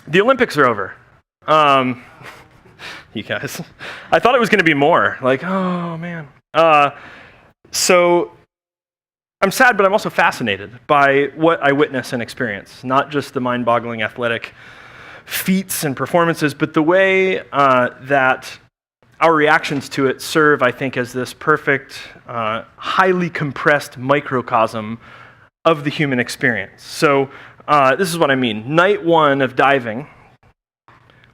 The Olympics are over. You guys, I thought it was going to be more. Like, oh man. So I'm sad, but I'm also fascinated by what I witness and experience. Not just the mind-boggling athletic feats and performances, but the way that our reactions to it serve, I think, as this perfect, highly compressed microcosm of the human experience. So this is what I mean. Night one of diving,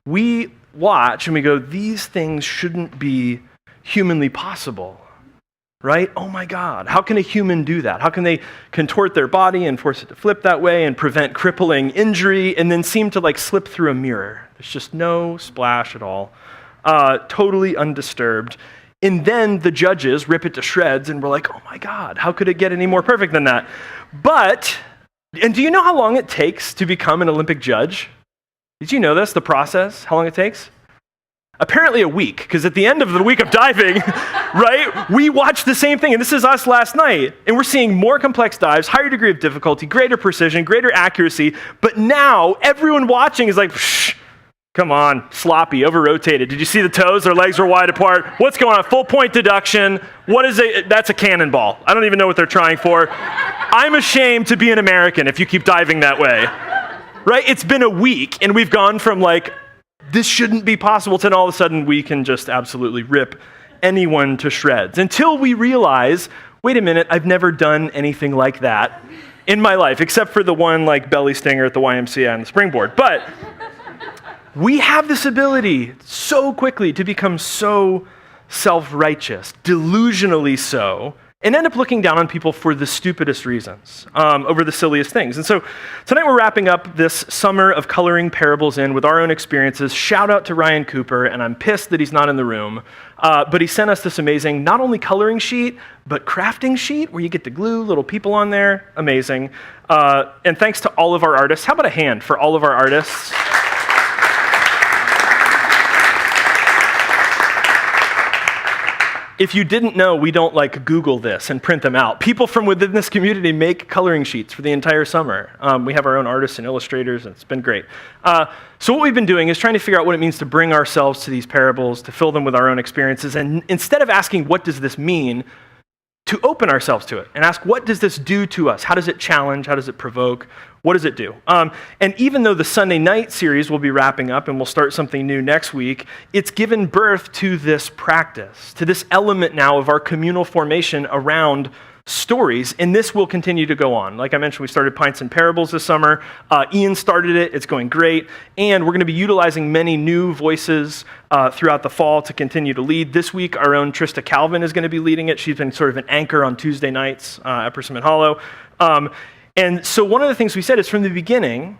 we watch and we go, these things shouldn't be humanly possible, right? Oh my God, how can a human do that? How can they contort their body and force it to flip that way and prevent crippling injury and then seem to like slip through a mirror? There's just no splash at all. Totally undisturbed. And then the judges rip it to shreds and we're like, oh my God, how could it get any more perfect than that? And do you know how long it takes to become an Olympic judge? Did you know this, the process, how long it takes? Apparently a week, because at the end of the week of diving, right, we watch the same thing, and this is us last night, and we're seeing more complex dives, higher degree of difficulty, greater precision, greater accuracy, but now everyone watching is like, psh, come on, sloppy, over-rotated. Did you see the toes? Their legs were wide apart. What's going on? Full point deduction. What is it? That's a cannonball. I don't even know what they're trying for. I'm ashamed to be an American if you keep diving that way. Right? It's been a week, and we've gone from like, this shouldn't be possible, to all of a sudden we can just absolutely rip anyone to shreds. Until we realize, wait a minute, I've never done anything like that in my life, except for the one like belly stinger at the YMCA on the springboard. But we have this ability so quickly to become so self-righteous, delusionally so, and end up looking down on people for the stupidest reasons, over the silliest things. And so tonight we're wrapping up this summer of coloring parables in with our own experiences. Shout out to Ryan Cooper, and I'm pissed that he's not in the room, but he sent us this amazing, not only coloring sheet, but crafting sheet where you get to glue little people on there. Amazing. And thanks to all of our artists. How about a hand for all of our artists? If you didn't know, we don't like Google this and print them out. People from within this community make coloring sheets for the entire summer. We have our own artists and illustrators, and it's been great. So what we've been doing is trying to figure out what it means to bring ourselves to these parables, to fill them with our own experiences, and instead of asking, what does this mean, to open ourselves to it and ask, what does this do to us? How does it challenge? How does it provoke? What does it do? And even though the Sunday night series will be wrapping up and we'll start something new next week, it's given birth to this practice, to this element now of our communal formation around stories, and this will continue to go on. Like I mentioned, we started Pints and Parables this summer. Ian started it. It's going great. And we're going to be utilizing many new voices throughout the fall to continue to lead. This week, our own Trista Calvin is going to be leading it. She's been sort of an anchor on Tuesday nights at Persimmon Hollow. And so one of the things we said is from the beginning,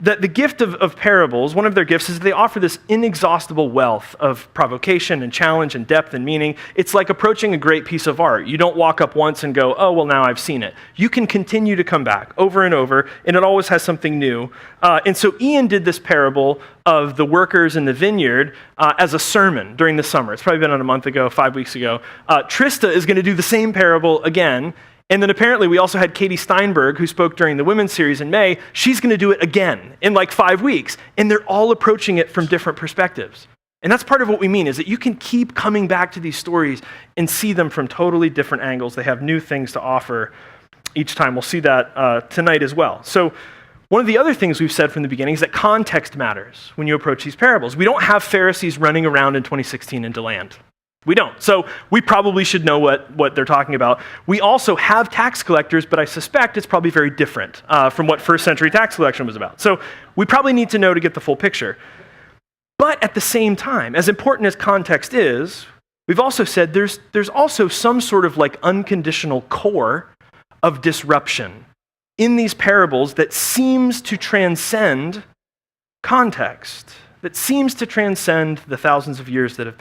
that the gift of parables, one of their gifts is they offer this inexhaustible wealth of provocation and challenge and depth and meaning. It's like approaching a great piece of art. You don't walk up once and go, oh, well, now I've seen it. You can continue to come back over and over, and it always has something new. And so Ian did this parable of the workers in the vineyard as a sermon during the summer. It's probably been on a month ago, 5 weeks ago. Trista is going to do the same parable again. And then apparently we also had Katie Steinberg, who spoke during the women's series in May. She's going to do it again in like 5 weeks. And they're all approaching it from different perspectives. And that's part of what we mean, is that you can keep coming back to these stories and see them from totally different angles. They have new things to offer each time. We'll see that tonight as well. So one of the other things we've said from the beginning is that context matters when you approach these parables. We don't have Pharisees running around in 2016 in DeLand. We don't. So we probably should know what they're talking about. We also have tax collectors, but I suspect it's probably very different from what first century tax collection was about. So we probably need to know to get the full picture. But at the same time, as important as context is, we've also said there's also some sort of like unconditional core of disruption in these parables that seems to transcend context, that seems to transcend the thousands of years that have